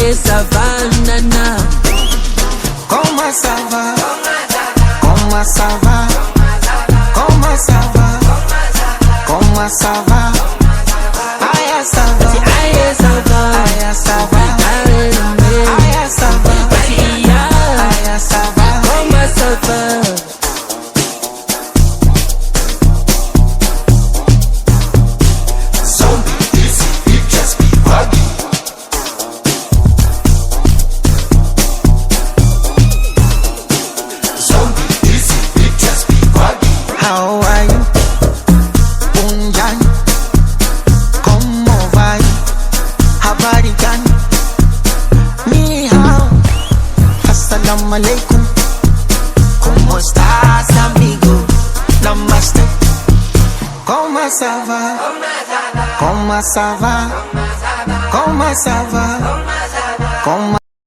Aye, ça va, nana. Comment ça va? Comment ça va? Comment ça va? Comment ça va? Aye, ça va. Aye, ça va. Aye, ça va. Aye, ça va. Aye, ça va. Comment ça va? How are you? Unjani? Como vai? Habari gani? Ni hao. Assalamu alaikum. Como estás, amigo? Namaste. Como ça va? Como ça va? Como ça va? Como